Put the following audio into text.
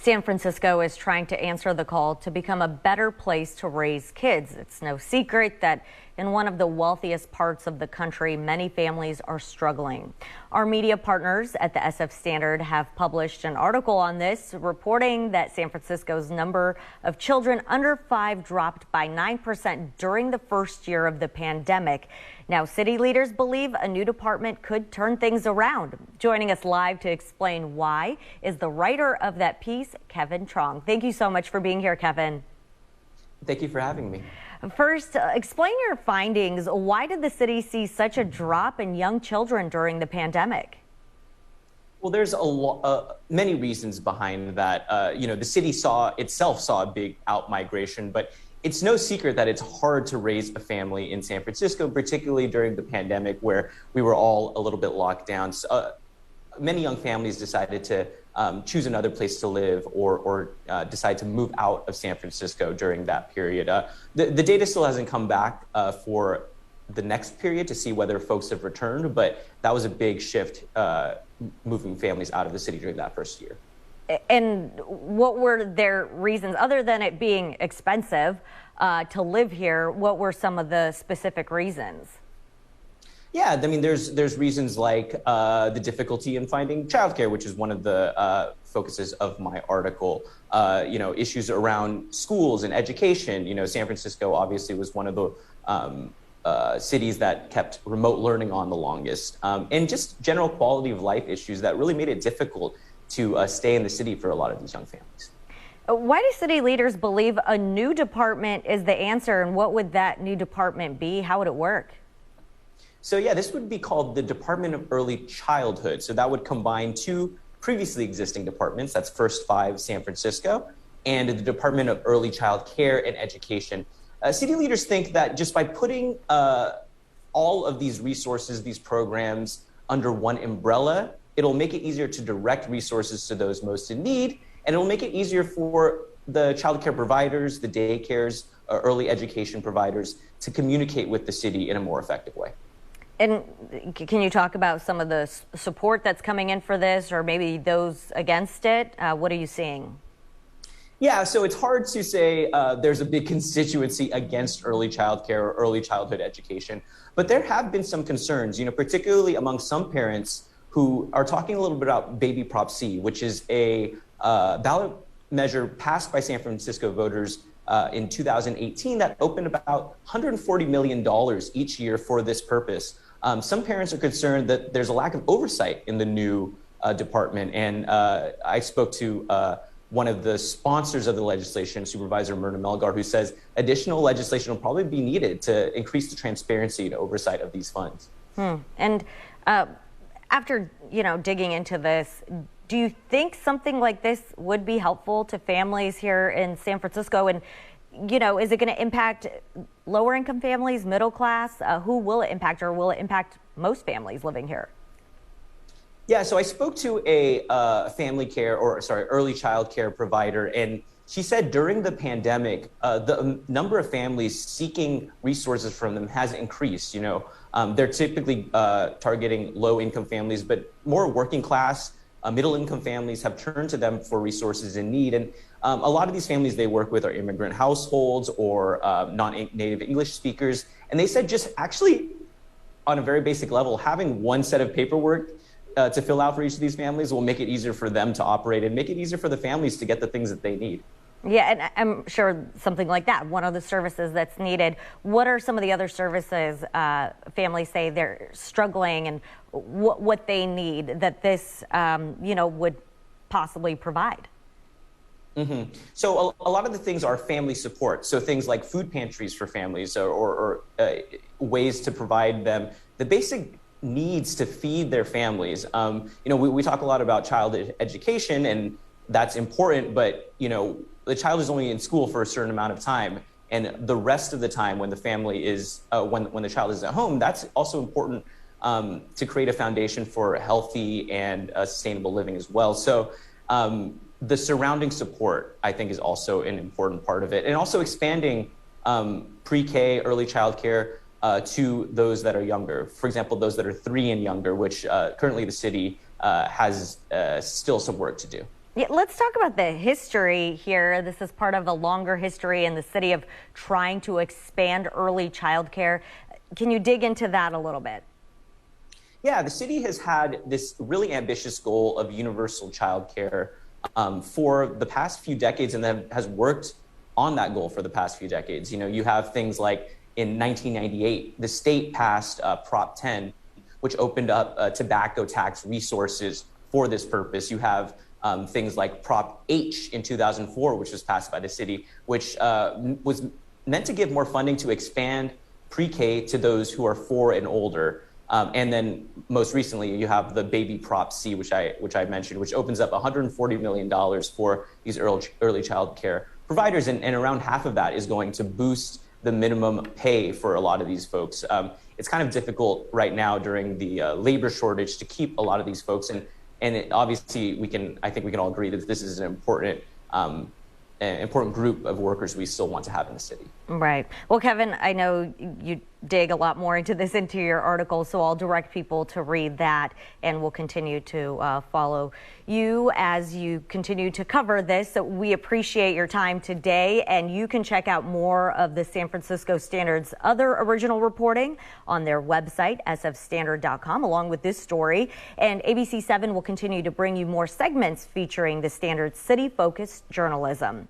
San Francisco is trying to answer the call to become a better place to raise kids. It's no secret that in one of the wealthiest parts of the country, many families are struggling. Our media partners at the SF Standard have published an article on this, reporting that San Francisco's number of children under 5 dropped by 9% during the first year of the pandemic. Now, city leaders believe a new department could turn things around. Joining us live to explain why is the writer of that piece, Kevin Truong. Thank you so much for being here, Kevin. Thank you for having me. First, explain your findings. Why did the city see such a drop in young children during the pandemic? Well, there's many reasons behind that. The city saw a big out-migration, but it's no secret that it's hard to raise a family in San Francisco, particularly during the pandemic where we were all a little bit locked down. Many young families decided to choose another place to live or decide to move out of San Francisco during that period. The data still hasn't come back for the next period to see whether folks have returned, but that was a big shift, moving families out of the city during that first year. And what were their reasons, other than it being expensive to live here? What were some of the specific reasons? Yeah, I mean, there's reasons like the difficulty in finding childcare, which is one of the focuses of my article. Issues around schools and education. San Francisco obviously was one of the cities that kept remote learning on the longest, and just general quality of life issues that really made it difficult to stay in the city for a lot of these young families. Why do city leaders believe a new department is the answer, and what would that new department be? How would it work? So yeah, this would be called the Department of Early Childhood. So that would combine 2 previously existing departments, that's First 5 San Francisco, and the Department of Early Child Care and Education. City leaders think that just by putting all of these resources, these programs under one umbrella, it'll make it easier to direct resources to those most in need, and it'll make it easier for the child care providers, the daycares, early education providers to communicate with the city in a more effective way. And can you talk about some of the support that's coming in for this, or maybe those against it? What are you seeing? Yeah, so it's hard to say there's a big constituency against early childcare or early childhood education, but there have been some concerns, particularly among some parents who are talking a little bit about Baby Prop C, which is a ballot measure passed by San Francisco voters in 2018 that opened about $140 million each year for this purpose. Some parents are concerned that there's a lack of oversight in the new department. And I spoke to one of the sponsors of the legislation, Supervisor Myrna Melgar, who says additional legislation will probably be needed to increase the transparency and oversight of these funds. And after, digging into this, do you think something like this would be helpful to families here in San Francisco? And, is it going to impact lower income families, middle class? Who will it impact, or will it impact most families living here? Yeah, so I spoke to a early child care provider, and she said during the pandemic, the number of families seeking resources from them has increased. They're typically targeting low income families, but more working class, middle income families have turned to them for resources in need. And a lot of these families they work with are immigrant households or non-native English speakers. And they said just actually on a very basic level, having one set of paperwork to fill out for each of these families will make it easier for them to operate and make it easier for the families to get the things that they need. Yeah, and I'm sure something like that, one of the services that's needed. What are some of the other services families say they're struggling, and what they need that this, would possibly provide? Mm-hmm. So a lot of the things are family support. So things like food pantries for families or ways to provide them the basic needs to feed their families. We talk a lot about child education, and that's important, but, the child is only in school for a certain amount of time. And the rest of the time when the family is, when the child is at home, that's also important to create a foundation for healthy and sustainable living as well. So the surrounding support, I think, is also an important part of it. And also expanding pre-K, early childcare to those that are younger. For example, those that are 3 and younger, which currently the city has still some work to do. Yeah, let's talk about the history here. This is part of a longer history in the city of trying to expand early childcare. Can you dig into that a little bit? Yeah, the city has had this really ambitious goal of universal childcare for the past few decades, and then has worked on that goal for the past few decades. You know, you have things like in 1998, the state passed Prop 10, which opened up tobacco tax resources for this purpose. You have things like Prop H in 2004, which was passed by the city, which was meant to give more funding to expand pre-K to those who are 4 and older. And then most recently, you have the baby Prop C, which I mentioned, which opens up $140 million for these early child care providers. And around half of that is going to boost the minimum pay for a lot of these folks. It's kind of difficult right now during the labor shortage to keep a lot of these folks. And obviously, I think we can all agree that this is an important group of workers we still want to have in the city. Right. Well, Kevin, I know you dig a lot more into this into your article, so I'll direct people to read that, and we'll continue to follow you as you continue to cover this. So we appreciate your time today, and you can check out more of the San Francisco Standard's other original reporting on their website, sfstandard.com, along with this story. And ABC7 will continue to bring you more segments featuring the Standard's city-focused journalism.